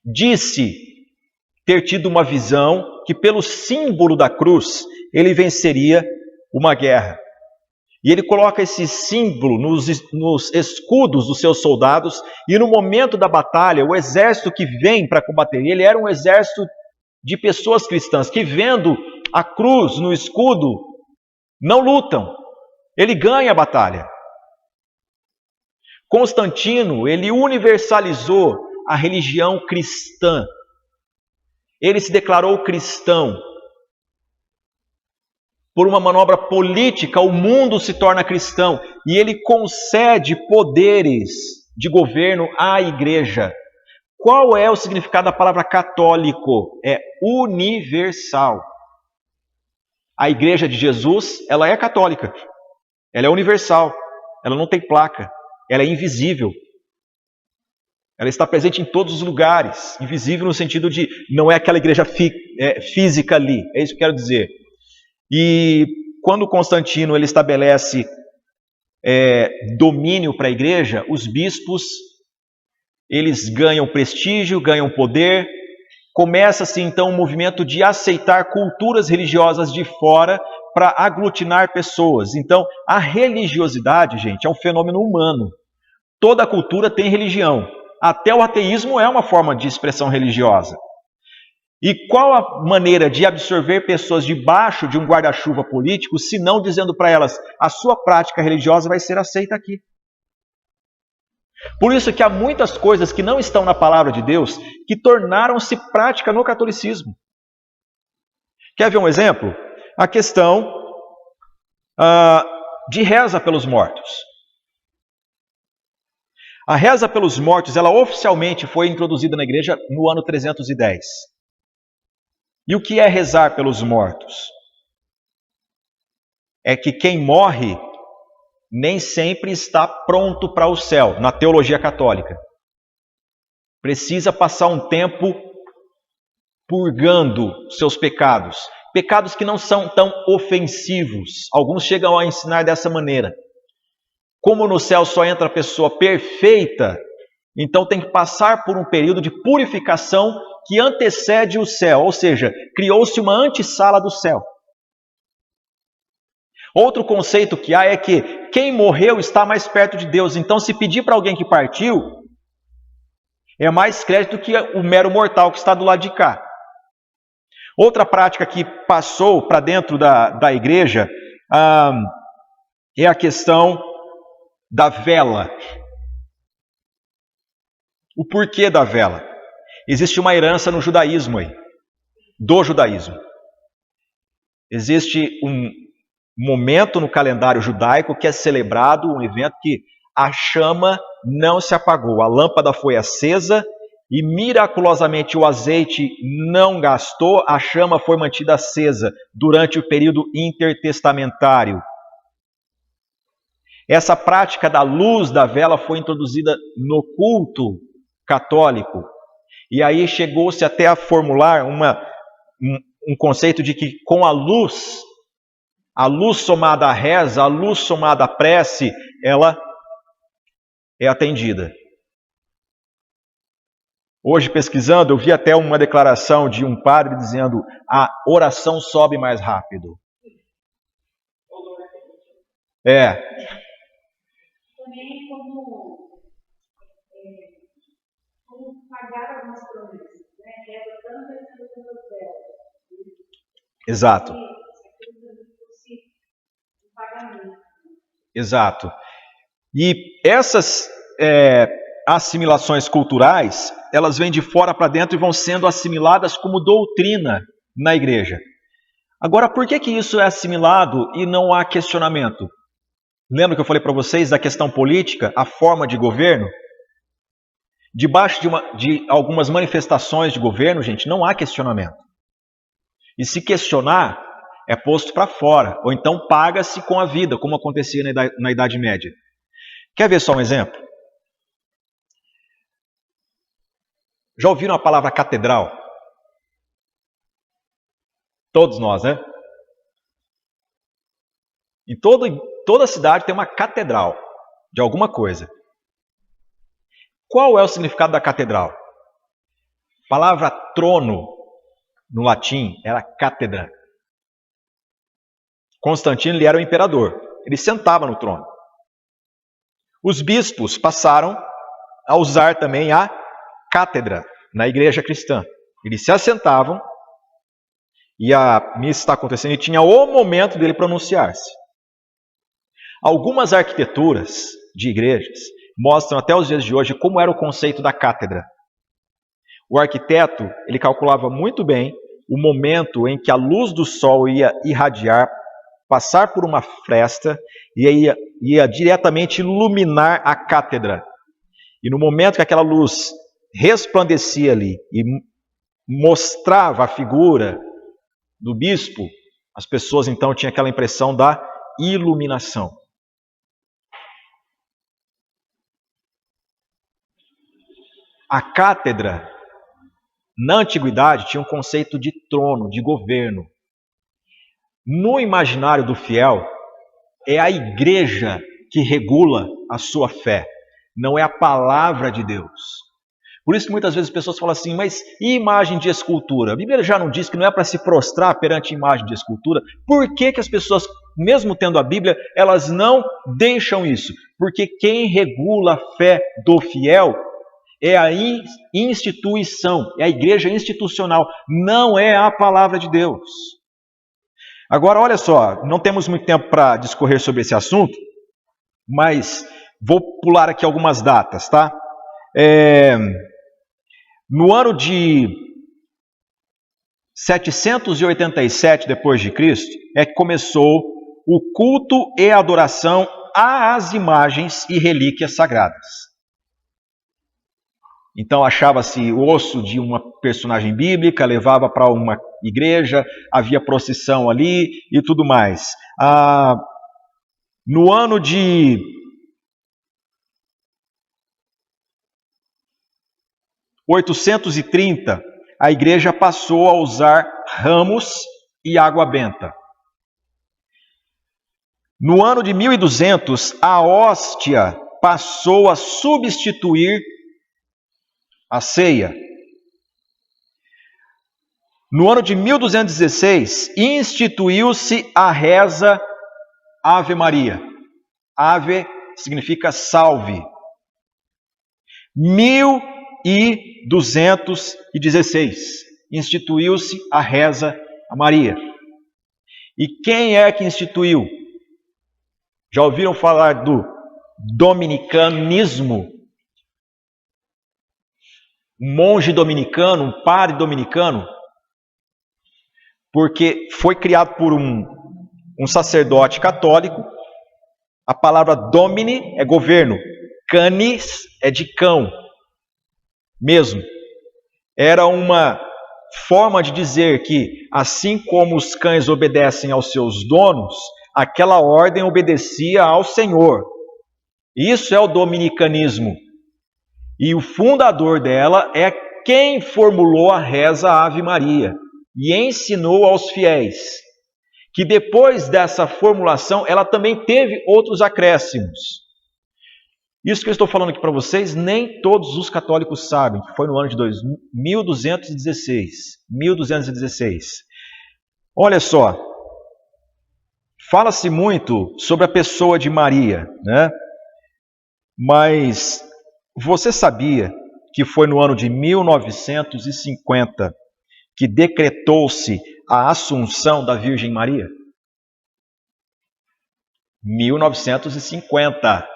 disse ter tido uma visão que pelo símbolo da cruz, ele venceria uma guerra. E ele coloca esse símbolo nos escudos dos seus soldados, e no momento da batalha, o exército que vem para combater, ele era um exército de pessoas cristãs, que vendo a cruz no escudo, não lutam. Ele ganha a batalha. Constantino, ele universalizou a religião cristã. Ele se declarou cristão. Por uma manobra política, o mundo se torna cristão e ele concede poderes de governo à igreja. Qual é o significado da palavra católico? É universal. A igreja de Jesus, ela é católica. Ela é universal. Ela não tem placa. Ela é invisível. Ela está presente em todos os lugares. Invisível no sentido de não é aquela igreja física ali. É isso que eu quero dizer. E quando Constantino ele estabelece domínio para a igreja, os bispos eles ganham prestígio, ganham poder. Começa-se então um movimento de aceitar culturas religiosas de fora para aglutinar pessoas. Então, a religiosidade, gente, é um fenômeno humano. Toda cultura tem religião. Até o ateísmo é uma forma de expressão religiosa. E qual a maneira de absorver pessoas debaixo de um guarda-chuva político, se não dizendo para elas, a sua prática religiosa vai ser aceita aqui? Por isso que há muitas coisas que não estão na palavra de Deus que tornaram-se prática no catolicismo. Quer ver um exemplo? A questão de reza pelos mortos. A reza pelos mortos, ela oficialmente foi introduzida na igreja no ano 310. E o que é rezar pelos mortos? É que quem morre nem sempre está pronto para o céu, na teologia católica. Precisa passar um tempo purgando seus pecados. Pecados que não são tão ofensivos. Alguns chegam a ensinar dessa maneira. Como no céu só entra a pessoa perfeita, então tem que passar por um período de purificação que antecede o céu, ou seja, criou-se uma antessala do céu. Outro conceito que há é que quem morreu está mais perto de Deus, então se pedir para alguém que partiu, é mais crédito que o mero mortal que está do lado de cá. Outra prática que passou para dentro da igreja é a questão da vela. O porquê da vela? Existe uma herança no judaísmo aí, do judaísmo. Existe um momento no calendário judaico que é celebrado um evento que a chama não se apagou, a lâmpada foi acesa e miraculosamente o azeite não gastou, a chama foi mantida acesa durante o período intertestamentário. Essa prática da luz da vela foi introduzida no culto católico. E aí chegou-se até a formular um conceito de que com a luz somada à reza, a luz somada à prece, ela é atendida. Hoje, pesquisando, eu vi até uma declaração de um padre dizendo a oração sobe mais rápido. Também como pagar algumas promessas, né? Reza tanto e tantas delas. Exato. Exato. E essas assimilações culturais, elas vêm de fora para dentro e vão sendo assimiladas como doutrina na igreja. Agora, por que isso é assimilado e não há questionamento? Lembra que eu falei para vocês da questão política, a forma de governo? Debaixo de algumas manifestações de governo, gente, não há questionamento. E se questionar, é posto para fora, ou então paga-se com a vida, como acontecia na Idade Média. Quer ver só um exemplo? Já ouviram a palavra catedral? Todos nós, né? Em toda cidade tem uma catedral de alguma coisa. Qual é o significado da catedral? A palavra trono, no latim, era cátedra. Constantino ele era o imperador. Ele sentava no trono. Os bispos passaram a usar também a cátedra na igreja cristã. Eles se assentavam e a missa está acontecendo e tinha o momento dele pronunciar-se. Algumas arquiteturas de igrejas mostram até os dias de hoje como era o conceito da cátedra. O arquiteto ele calculava muito bem o momento em que a luz do sol ia irradiar, passar por uma fresta e ia diretamente iluminar a cátedra. E no momento que aquela luz resplandecia ali e mostrava a figura do bispo, as pessoas então tinham aquela impressão da iluminação. A cátedra, na antiguidade, tinha um conceito de trono, de governo. No imaginário do fiel, é a igreja que regula a sua fé, não é a palavra de Deus. Por isso que muitas vezes as pessoas falam assim, mas e imagem de escultura? A Bíblia já não diz que não é para se prostrar perante imagem de escultura. Por que que as pessoas, mesmo tendo a Bíblia, elas não deixam isso? Porque quem regula a fé do fiel é a instituição, é a igreja institucional, não é a palavra de Deus. Agora, olha só, não temos muito tempo para discorrer sobre esse assunto, mas vou pular aqui algumas datas, tá? No ano de 787 depois de Cristo é que começou o culto e a adoração às imagens e relíquias sagradas. Então achava-se o osso de uma personagem bíblica, levava para uma igreja, havia procissão ali e tudo mais. No ano de 830, a igreja passou a usar ramos e água benta. No ano de 1200, a hóstia passou a substituir a ceia. No ano de 1216, instituiu-se a reza Ave Maria. Ave significa salve. 1216, instituiu-se a reza a Maria. E quem é que instituiu? Já ouviram falar do dominicanismo? Um monge dominicano, um padre dominicano? Porque foi criado por um sacerdote católico. A palavra domini é governo, canis é de cão mesmo. Era uma forma de dizer que, assim como os cães obedecem aos seus donos, aquela ordem obedecia ao Senhor. Isso é o dominicanismo. E o fundador dela é quem formulou a reza Ave Maria e ensinou aos fiéis, que depois dessa formulação ela também teve outros acréscimos. Isso que eu estou falando aqui para vocês, nem todos os católicos sabem, que foi no ano de 1216. Olha só, fala-se muito sobre a pessoa de Maria, né? Mas você sabia que foi no ano de 1950 que decretou-se a Assunção da Virgem Maria? 1950.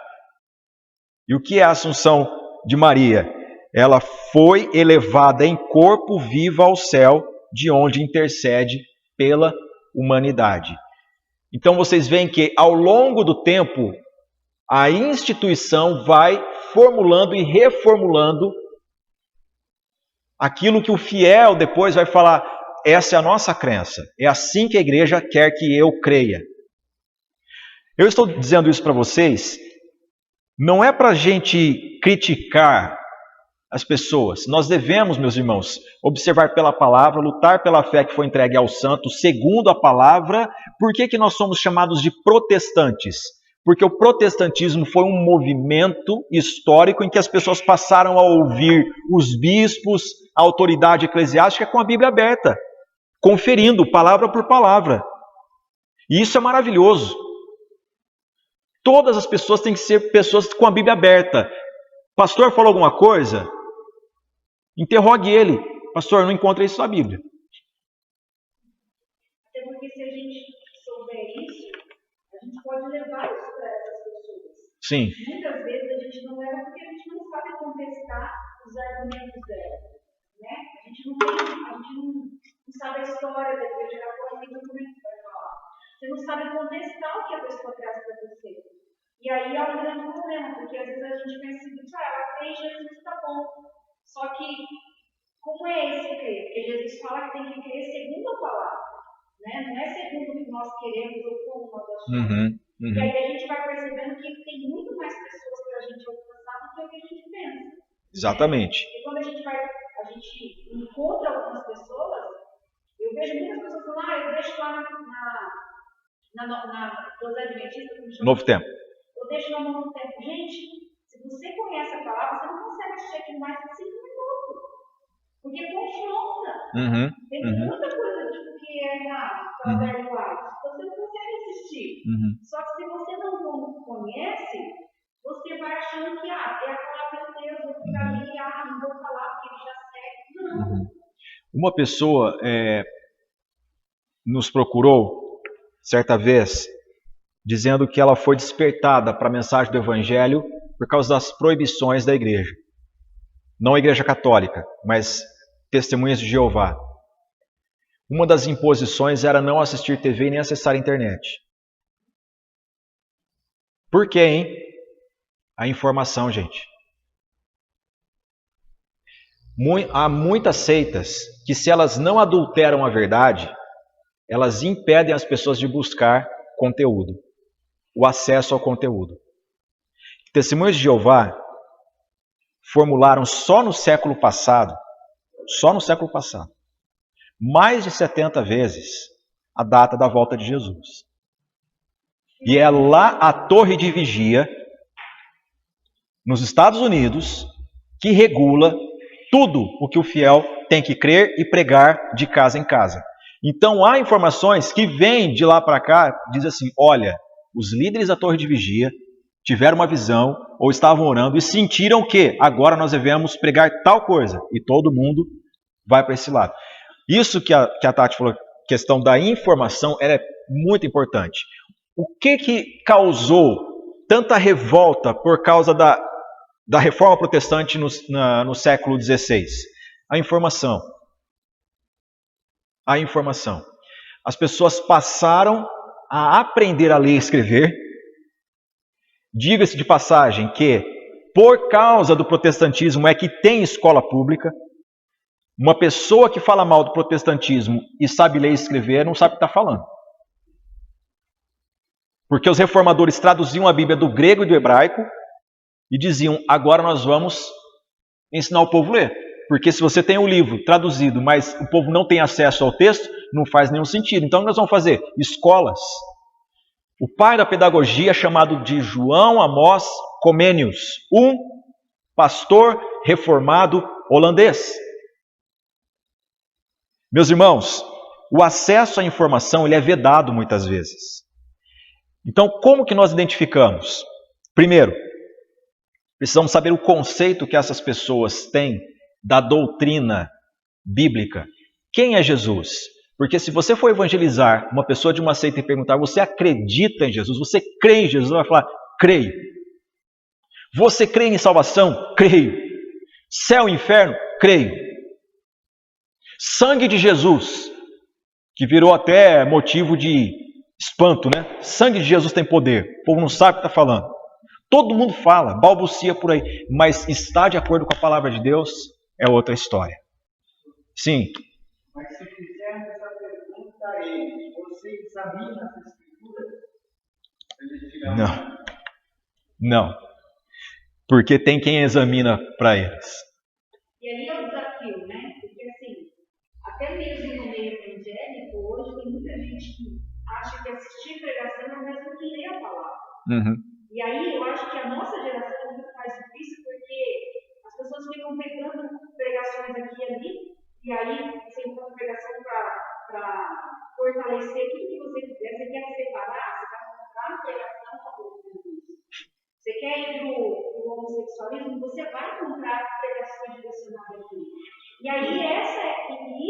E o que é a Assunção de Maria? Ela foi elevada em corpo vivo ao céu, de onde intercede pela humanidade. Então vocês veem que ao longo do tempo, a instituição vai formulando e reformulando aquilo que o fiel depois vai falar, essa é a nossa crença, é assim que a igreja quer que eu creia. Eu estou dizendo isso para vocês, não é para a gente criticar as pessoas. Nós devemos, meus irmãos, observar pela palavra, lutar pela fé que foi entregue aos santos, segundo a palavra. Por que nós somos chamados de protestantes? Porque o protestantismo foi um movimento histórico em que as pessoas passaram a ouvir os bispos, a autoridade eclesiástica com a Bíblia aberta, conferindo palavra por palavra. E isso é maravilhoso. Todas as pessoas têm que ser pessoas com a Bíblia aberta. Pastor falou alguma coisa? Interrogue ele. Pastor, não encontra isso na Bíblia. Até porque se a gente souber isso, a gente pode levar isso para essas pessoas. Sim. Muitas vezes a gente não leva porque a gente não sabe contestar os argumentos dela. Né? A gente não sabe a história da igreja católica, como é que vai falar. Você não sabe contestar o que a pessoa traz para você. E aí é um grande problema, porque às vezes a gente pensa assim, ela crê em Jesus, está bom. Só que, como é esse crer? Porque Jesus fala que tem que crer segundo a palavra. Né? Não é segundo o que nós queremos ou como nós achamos. E aí a gente vai percebendo que tem muito mais pessoas para a gente alcançar do que o que a gente pensa. Exatamente. Né? E quando a gente encontra algumas pessoas, eu vejo muitas pessoas falando, eu deixo lá dos adventistas, Novo Tempo. eu deixo na mão do tempo. Gente, se você conhece a palavra, você não consegue assistir aquilo mais de 5 minutos. Porque confronta. Tem muita coisa que é errado, que é o velho hábito. Você não consegue assistir. Só que se você não conhece, você vai achando que é a palavra de Deus, vou ficar ali, não vou falar porque ele já segue. Não. Uma pessoa nos procurou certa vez, dizendo que ela foi despertada para a mensagem do Evangelho por causa das proibições da igreja. Não a igreja católica, mas Testemunhas de Jeová. Uma das imposições era não assistir TV e nem acessar a internet. Por quê, hein? A informação, gente. Há muitas seitas que, se elas não adulteram a verdade, elas impedem as pessoas de buscar conteúdo, o acesso ao conteúdo. Testemunhas de Jeová formularam só no século passado, mais de 70 vezes a data da volta de Jesus. E é lá a torre de vigia, nos Estados Unidos, que regula tudo o que o fiel tem que crer e pregar de casa em casa. Então há informações que vêm de lá para cá, diz assim, olha, os líderes da torre de vigia tiveram uma visão ou estavam orando e sentiram que agora nós devemos pregar tal coisa. E todo mundo vai para esse lado. Isso que a Tati falou, questão da informação, é muito importante. O que causou tanta revolta por causa da reforma protestante no século XVI? A informação. A informação. As pessoas passaram a aprender a ler e escrever. Diga-se de passagem que, por causa do protestantismo, é que tem escola pública. Uma pessoa que fala mal do protestantismo e sabe ler e escrever, não sabe o que está falando. Porque os reformadores traduziam a Bíblia do grego e do hebraico e diziam, agora nós vamos ensinar o povo a ler. Porque se você tem o livro traduzido, mas o povo não tem acesso ao texto, não faz nenhum sentido. Então nós vamos fazer escolas. O pai da pedagogia, chamado de João Amos Comenius, um pastor reformado holandês. Meus irmãos, o acesso à informação ele é vedado muitas vezes. Então, como que nós identificamos? Primeiro, precisamos saber o conceito que essas pessoas têm da doutrina bíblica. Quem é Jesus? Porque se você for evangelizar uma pessoa de uma seita e perguntar, você acredita em Jesus? Você crê em Jesus? Ela vai falar, creio. Você crê em salvação? Creio. Céu e inferno? Creio. Sangue de Jesus, que virou até motivo de espanto, né? Sangue de Jesus tem poder. O povo não sabe o que está falando. Todo mundo fala, balbucia por aí, mas está de acordo com a palavra de Deus é outra história. Sim. Mas se fizermos essa pergunta a ele, você examina as escrituras? Ele dirá, não. Porque tem quem examina para eles. E aí é o desafio, né? Porque assim, até mesmo no meio evangélico, hoje tem muita gente que acha que assistir pregação é o mesmo que ler a palavra. E aí eu acho que a nossa geração é muito mais difícil porque as pessoas ficam pegando pregações aqui e ali, e aí você encontra pregação para fortalecer tudo que você quiser. Você quer separar, você vai encontrar a pregação a favor de Jesus. Você quer ir para o homossexualismo, você vai encontrar pregações direcionadas aqui. E aí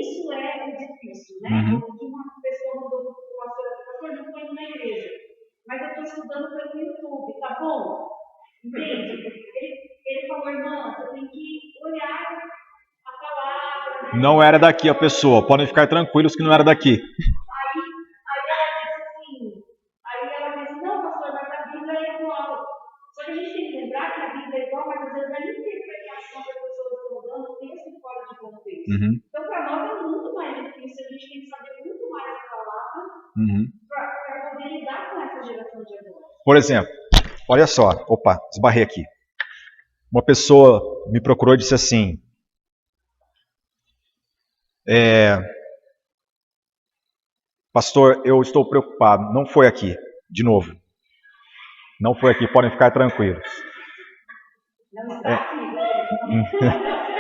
isso é o difícil, né? Porque uma pessoa mandou para o pastor, não estou indo na igreja, mas eu estou estudando pelo YouTube, tá bom? Entende? Ele falou, irmã, você tem que olhar a palavra. Né? Não era daqui a pessoa, podem ficar tranquilos que não era daqui. Aí ela disse, não, pastor, mas a Bíblia é igual. Só que a gente tem que lembrar que a Bíblia é igual, mas às vezes a interpretação que as pessoas estão dando tem esse fora de contexto. Então, para nós é muito mais difícil, a gente tem que saber muito mais a palavra para poder lidar com essa geração de agora. Por exemplo, olha só, esbarrei aqui. Uma pessoa me procurou e disse assim, Pastor, eu estou preocupado. Não foi aqui, de novo. Não foi aqui, podem ficar tranquilos.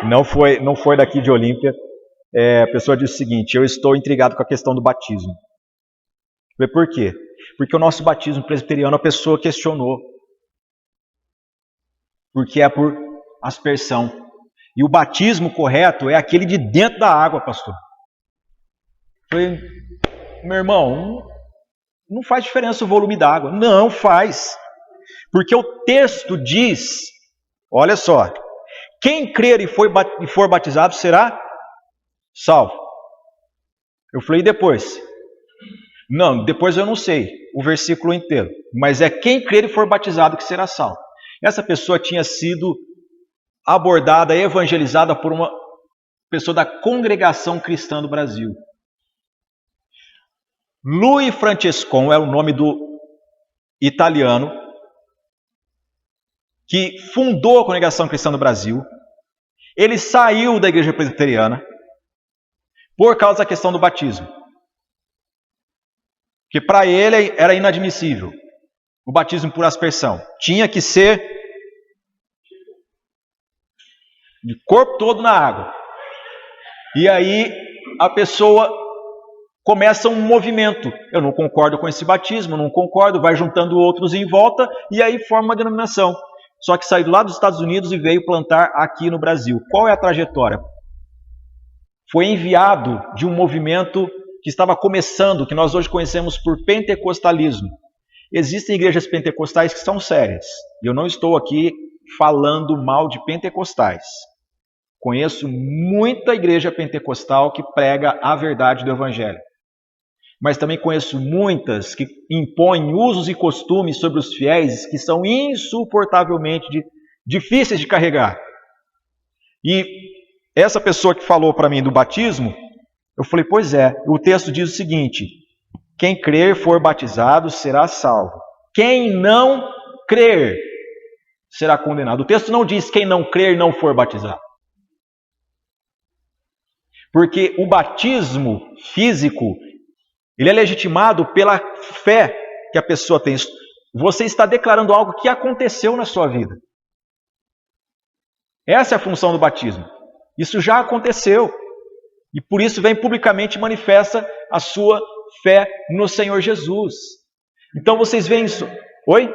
Não foi daqui de Olímpia. A pessoa disse o seguinte: eu estou intrigado com a questão do batismo. Eu falei, por quê? Porque o nosso batismo presbiteriano, a pessoa questionou. Porque é por aspersão. E o batismo correto é aquele de dentro da água, pastor. Eu falei, meu irmão, não faz diferença o volume da água. Não faz. Porque o texto diz, olha só, quem crer e for batizado será salvo. Eu falei, e depois? Não, depois eu não sei o versículo inteiro. Mas é quem crer e for batizado que será salvo. Essa pessoa tinha sido abordada, evangelizada por uma pessoa da Congregação Cristã do Brasil. Louis Francescon é o nome do italiano que fundou a Congregação Cristã do Brasil. Ele saiu da igreja presbiteriana por causa da questão do batismo. Porque para ele era inadmissível o batismo por aspersão. Tinha que ser de corpo todo na água. E aí a pessoa começa um movimento. Eu não concordo com esse batismo, não concordo, vai juntando outros em volta e aí forma uma denominação. Só que saiu lá dos Estados Unidos e veio plantar aqui no Brasil. Qual é a trajetória? Foi enviado de um movimento que estava começando, que nós hoje conhecemos por pentecostalismo. Existem igrejas pentecostais que são sérias. E eu não estou aqui falando mal de pentecostais. Conheço muita igreja pentecostal que prega a verdade do evangelho. Mas também conheço muitas que impõem usos e costumes sobre os fiéis que são insuportavelmente difíceis de carregar. E essa pessoa que falou para mim do batismo, eu falei, pois é, o texto diz o seguinte: quem crer e for batizado será salvo. Quem não crer será condenado. O texto não diz quem não crer e não for batizado. Porque o batismo físico, ele é legitimado pela fé que a pessoa tem. Você está declarando algo que aconteceu na sua vida. Essa é a função do batismo. Isso já aconteceu. E por isso vem publicamente e manifesta a sua fé no Senhor Jesus. Então vocês veem isso. Oi?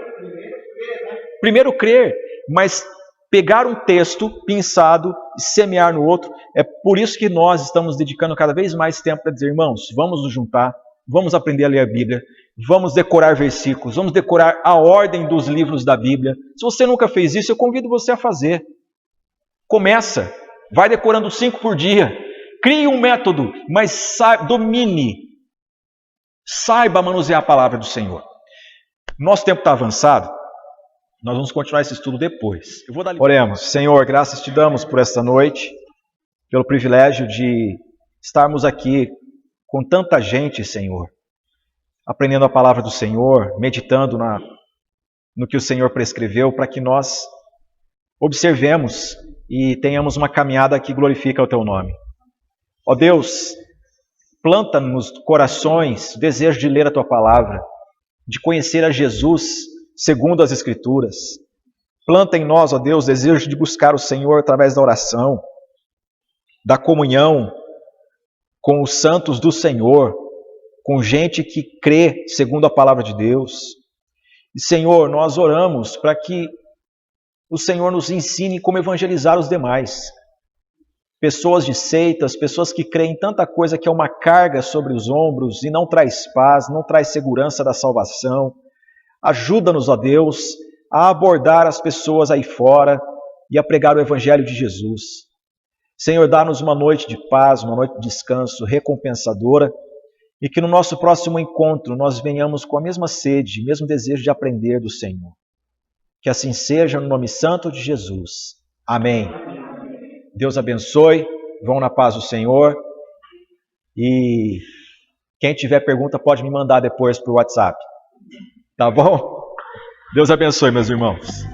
Primeiro crer, mas pegar um texto pensado e semear no outro. É por isso que nós estamos dedicando cada vez mais tempo para dizer, irmãos, vamos nos juntar, vamos aprender a ler a Bíblia, vamos decorar versículos, vamos decorar a ordem dos livros da Bíblia. Se você nunca fez isso, eu convido você a fazer. Começa, vai decorando 5 por dia. Crie um método, mas domine, saiba manusear a palavra do Senhor. Nosso tempo está avançado, nós vamos continuar esse estudo depois. Oremos. Senhor, graças te damos por esta noite, pelo privilégio de estarmos aqui com tanta gente, Senhor, aprendendo a palavra do Senhor, meditando no que o Senhor prescreveu, para que nós observemos e tenhamos uma caminhada que glorifica o Teu nome. Ó Deus, planta nos corações o desejo de ler a Tua palavra, de conhecer a Jesus segundo as Escrituras. Planta em nós, ó Deus, o desejo de buscar o Senhor através da oração, da comunhão com os santos do Senhor, com gente que crê segundo a palavra de Deus. E, Senhor, nós oramos para que o Senhor nos ensine como evangelizar os demais. Pessoas de seitas, pessoas que creem em tanta coisa que é uma carga sobre os ombros e não traz paz, não traz segurança da salvação. Ajuda-nos, ó Deus, a abordar as pessoas aí fora e a pregar o Evangelho de Jesus. Senhor, dá-nos uma noite de paz, uma noite de descanso recompensadora e que no nosso próximo encontro nós venhamos com a mesma sede, o mesmo desejo de aprender do Senhor. Que assim seja no nome santo de Jesus. Amém. Deus abençoe, vão na paz do Senhor e quem tiver pergunta pode me mandar depois por WhatsApp. Tá bom? Deus abençoe, meus irmãos.